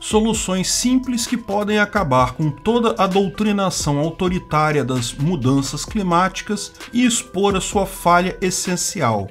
Soluções simples que podem acabar com toda a doutrinação autoritária das mudanças climáticas e expor a sua falha essencial.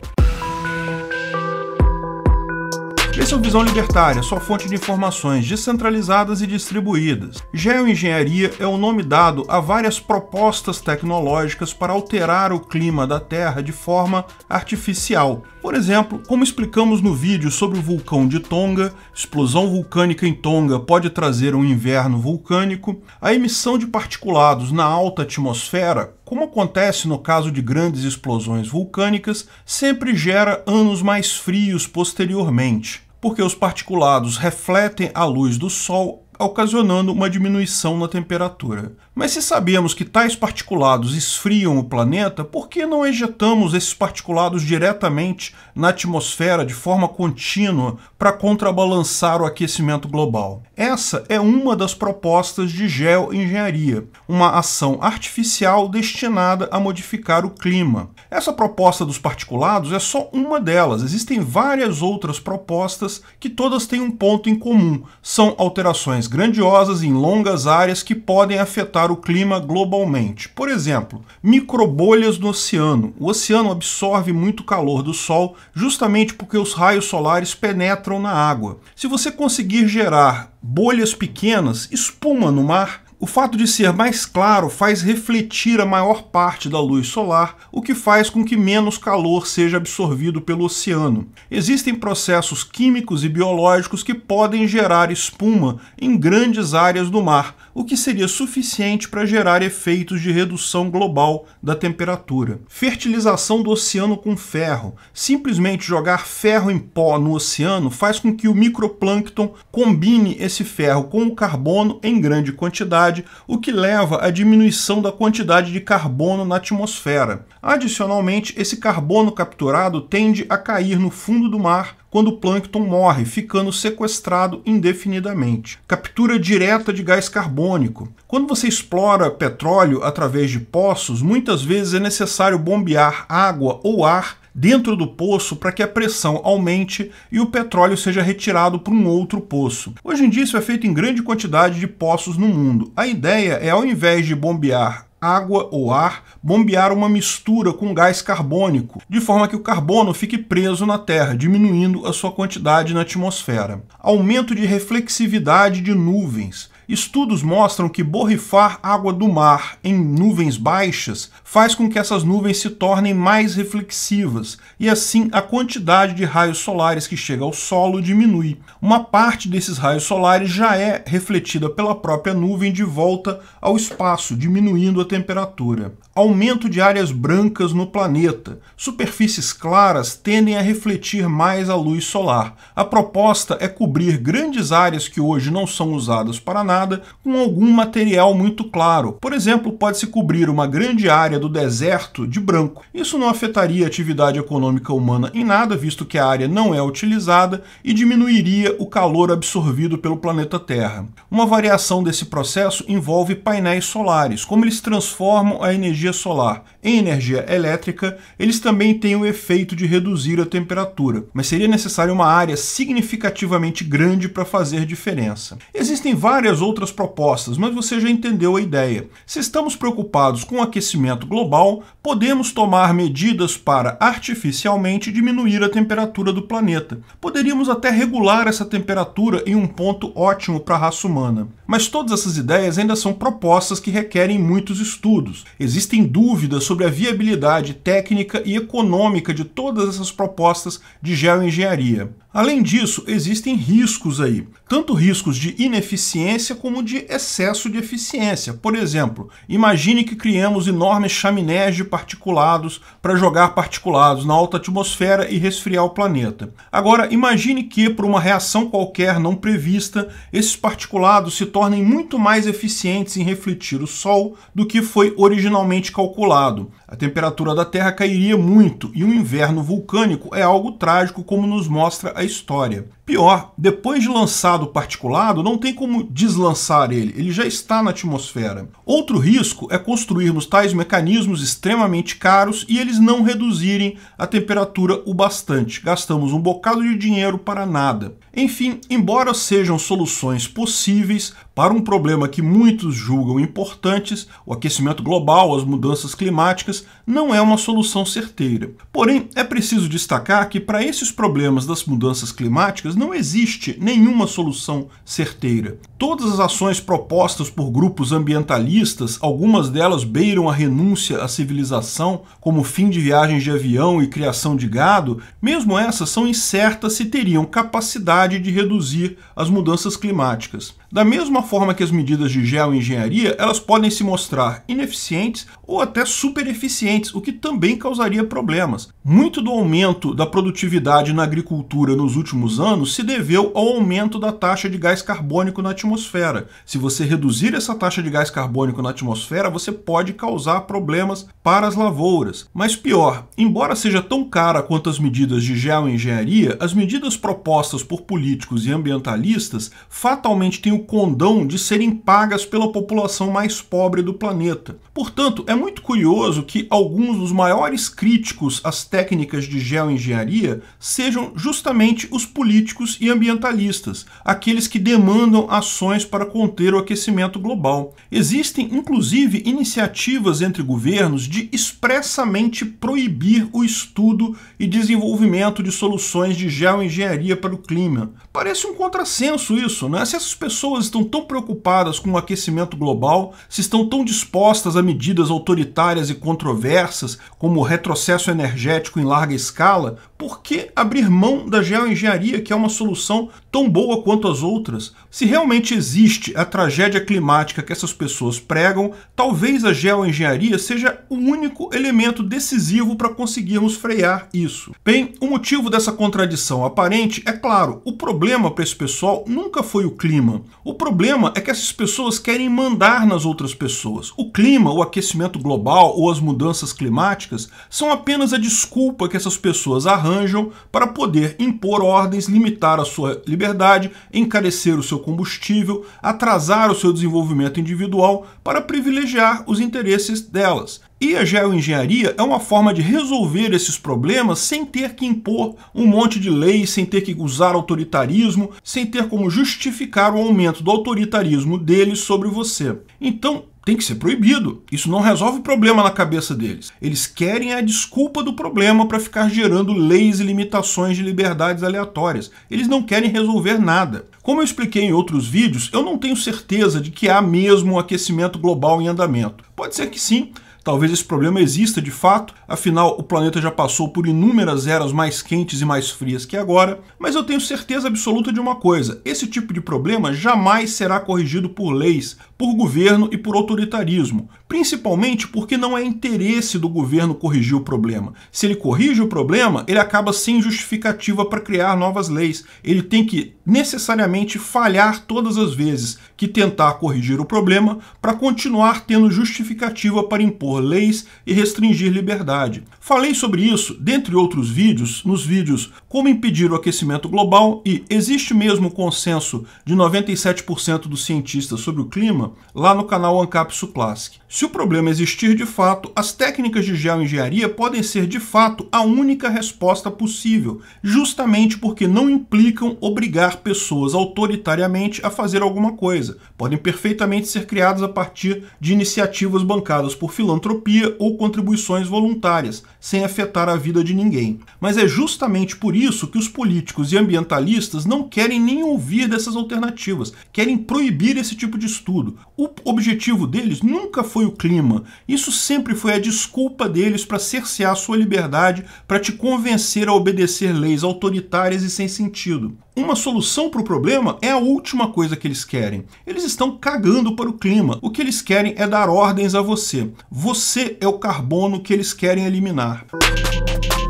Esse é o Visão Libertária, sua fonte de informações descentralizadas e distribuídas. Geoengenharia é o nome dado a várias propostas tecnológicas para alterar o clima da Terra de forma artificial. Por exemplo, como explicamos no vídeo sobre o vulcão de Tonga, explosão vulcânica em Tonga pode trazer um inverno vulcânico, a emissão de particulados na alta atmosfera, como acontece no caso de grandes explosões vulcânicas, sempre gera anos mais frios posteriormente, porque os particulados refletem a luz do Sol, ocasionando uma diminuição na temperatura. Mas se sabemos que tais particulados esfriam o planeta, por que não ejetamos esses particulados diretamente na atmosfera de forma contínua para contrabalançar o aquecimento global? Essa é uma das propostas de geoengenharia, uma ação artificial destinada a modificar o clima. Essa proposta dos particulados é só uma delas. Existem várias outras propostas que todas têm um ponto em comum. São alterações grandiosas em longas áreas que podem afetar o clima globalmente. Por exemplo, microbolhas no oceano. O oceano absorve muito calor do Sol justamente porque os raios solares penetram na água. Se você conseguir gerar bolhas pequenas, espuma no mar, o fato de ser mais claro faz refletir a maior parte da luz solar, o que faz com que menos calor seja absorvido pelo oceano. Existem processos químicos e biológicos que podem gerar espuma em grandes áreas do mar, o que seria suficiente para gerar efeitos de redução global da temperatura. Fertilização do oceano com ferro. Simplesmente jogar ferro em pó no oceano faz com que o microplâncton combine esse ferro com o carbono em grande quantidade, o que leva à diminuição da quantidade de carbono na atmosfera. Adicionalmente, esse carbono capturado tende a cair no fundo do mar quando o plâncton morre, ficando sequestrado indefinidamente. Captura direta de gás carbônico. Quando você explora petróleo através de poços, muitas vezes é necessário bombear água ou ar dentro do poço para que a pressão aumente e o petróleo seja retirado para um outro poço. Hoje em dia isso é feito em grande quantidade de poços no mundo. A ideia é, ao invés de bombear água ou ar, bombear uma mistura com gás carbônico, de forma que o carbono fique preso na Terra, diminuindo a sua quantidade na atmosfera. Aumento de reflexividade de nuvens. Estudos mostram que borrifar água do mar em nuvens baixas faz com que essas nuvens se tornem mais reflexivas e assim a quantidade de raios solares que chega ao solo diminui. Uma parte desses raios solares já é refletida pela própria nuvem de volta ao espaço, diminuindo a temperatura. Aumento de áreas brancas no planeta. Superfícies claras tendem a refletir mais a luz solar. A proposta é cobrir grandes áreas que hoje não são usadas para nada com algum material muito claro. Por exemplo, pode-se cobrir uma grande área do deserto de branco. Isso não afetaria a atividade econômica humana em nada, visto que a área não é utilizada, e diminuiria o calor absorvido pelo planeta Terra. Uma variação desse processo envolve painéis solares. Como eles transformam a energia solar em energia elétrica, eles também têm o efeito de reduzir a temperatura, mas seria necessária uma área significativamente grande para fazer diferença. Existem várias outras propostas, mas você já entendeu a ideia. Se estamos preocupados com o aquecimento global, podemos tomar medidas para artificialmente diminuir a temperatura do planeta. Poderíamos até regular essa temperatura em um ponto ótimo para a raça humana. Mas todas essas ideias ainda são propostas que requerem muitos estudos. Existem dúvidas sobre a viabilidade técnica e econômica de todas essas propostas de geoengenharia. Além disso, existem riscos aí, tanto riscos de ineficiência como de excesso de eficiência. Por exemplo, imagine que criemos enormes chaminés de particulados para jogar particulados na alta atmosfera e resfriar o planeta. Agora, imagine que, por uma reação qualquer não prevista, esses particulados se tornem muito mais eficientes em refletir o Sol do que foi originalmente calculado. A temperatura da Terra cairia muito e um inverno vulcânico é algo trágico, como nos mostra a história. Pior, depois de lançado o particulado, não tem como deslançar ele já está na atmosfera. Outro risco é construirmos tais mecanismos extremamente caros e eles não reduzirem a temperatura o bastante. Gastamos um bocado de dinheiro para nada. Enfim, embora sejam soluções possíveis para um problema que muitos julgam importantes, o aquecimento global, as mudanças climáticas, não é uma solução certeira. Porém, é preciso destacar que para esses problemas das mudanças climáticas não existe nenhuma solução certeira. Todas as ações propostas por grupos ambientalistas, algumas delas beiram a renúncia à civilização, como o fim de viagens de avião e criação de gado, mesmo essas são incertas se teriam capacidade de reduzir as mudanças climáticas. Da mesma forma que as medidas de geoengenharia, elas podem se mostrar ineficientes ou até super eficientes, o que também causaria problemas. Muito do aumento da produtividade na agricultura nos últimos anos se deveu ao aumento da taxa de gás carbônico na atmosfera. Se você reduzir essa taxa de gás carbônico na atmosfera, você pode causar problemas para as lavouras. Mas pior, embora seja tão cara quanto as medidas de geoengenharia, as medidas propostas por políticos e ambientalistas fatalmente têm o condão de serem pagas pela população mais pobre do planeta. Portanto, é muito curioso que alguns dos maiores críticos às técnicas de geoengenharia sejam justamente os políticos e ambientalistas, aqueles que demandam ações para conter o aquecimento global. Existem, inclusive, iniciativas entre governos de expressamente proibir o estudo e desenvolvimento de soluções de geoengenharia para o clima. Parece um contrassenso isso, né? Se essas pessoas estão tão preocupadas com o aquecimento global, se estão tão dispostas a medidas autoritárias e controversas, como o retrocesso energético em larga escala, por que abrir mão da geoengenharia, que é uma solução tão boa quanto as outras? Se realmente existe a tragédia climática que essas pessoas pregam, talvez a geoengenharia seja o único elemento decisivo para conseguirmos frear isso. Bem, o motivo dessa contradição aparente é claro, o problema para esse pessoal nunca foi o clima. O problema é que essas pessoas querem mandar nas outras pessoas. O clima, o aquecimento global ou as mudanças climáticas são apenas a desculpa que essas pessoas arranjam para poder impor ordens, limitar a sua liberdade, encarecer o seu combustível, atrasar o seu desenvolvimento individual para privilegiar os interesses delas. E a geoengenharia é uma forma de resolver esses problemas sem ter que impor um monte de leis, sem ter que usar autoritarismo, sem ter como justificar o aumento do autoritarismo deles sobre você. Então, tem que ser proibido. Isso não resolve o problema na cabeça deles. Eles querem a desculpa do problema para ficar gerando leis e limitações de liberdades aleatórias. Eles não querem resolver nada. Como eu expliquei em outros vídeos, eu não tenho certeza de que há mesmo um aquecimento global em andamento. Pode ser que sim. Talvez esse problema exista de fato, afinal o planeta já passou por inúmeras eras mais quentes e mais frias que agora, mas eu tenho certeza absoluta de uma coisa: esse tipo de problema jamais será corrigido por leis, por governo e por autoritarismo, principalmente porque não é interesse do governo corrigir o problema. Se ele corrige o problema, ele acaba sem justificativa para criar novas leis. Ele tem que necessariamente falhar todas as vezes que tentar corrigir o problema para continuar tendo justificativa para impor leis e restringir liberdade. Falei sobre isso, dentre outros vídeos, nos vídeos Como Impedir o Aquecimento Global e Existe Mesmo Consenso de 97% dos cientistas sobre o clima, lá no canal Ancapsu Classic. Se o problema existir de fato, as técnicas de geoengenharia podem ser de fato a única resposta possível, justamente porque não implicam obrigar pessoas autoritariamente a fazer alguma coisa. Podem perfeitamente ser criadas a partir de iniciativas bancadas por filantropia ou contribuições voluntárias, sem afetar a vida de ninguém. Mas é justamente por isso que os políticos e ambientalistas não querem nem ouvir dessas alternativas, querem proibir esse tipo de estudo. O objetivo deles nunca foi o clima. Isso sempre foi a desculpa deles para cercear sua liberdade, para te convencer a obedecer leis autoritárias e sem sentido. Uma solução para o problema é a última coisa que eles querem. Eles estão cagando para o clima. O que eles querem é dar ordens a você. Você é o carbono que eles querem eliminar.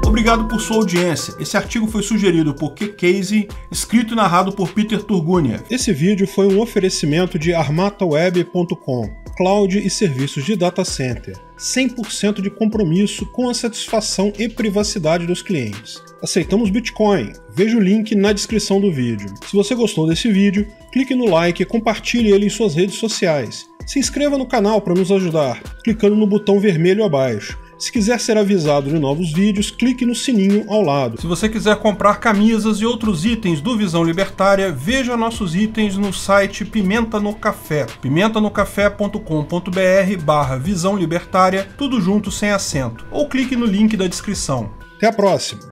Obrigado obrigado por sua audiência. Esse artigo foi sugerido por Q. Casey, escrito e narrado por Peter Turguniev. Esse vídeo foi um oferecimento de armataweb.com, cloud e serviços de data center. 100% de compromisso com a satisfação e privacidade dos clientes. Aceitamos Bitcoin. Veja o link na descrição do vídeo. Se você gostou desse vídeo, clique no like e compartilhe ele em suas redes sociais. Se inscreva no canal para nos ajudar, clicando no botão vermelho abaixo. Se quiser ser avisado de novos vídeos, clique no sininho ao lado. Se você quiser comprar camisas e outros itens do Visão Libertária, veja nossos itens no site Pimenta no Café, pimentanocafé.com.br/Visão Libertária, tudo junto sem acento, ou clique no link da descrição. Até a próxima!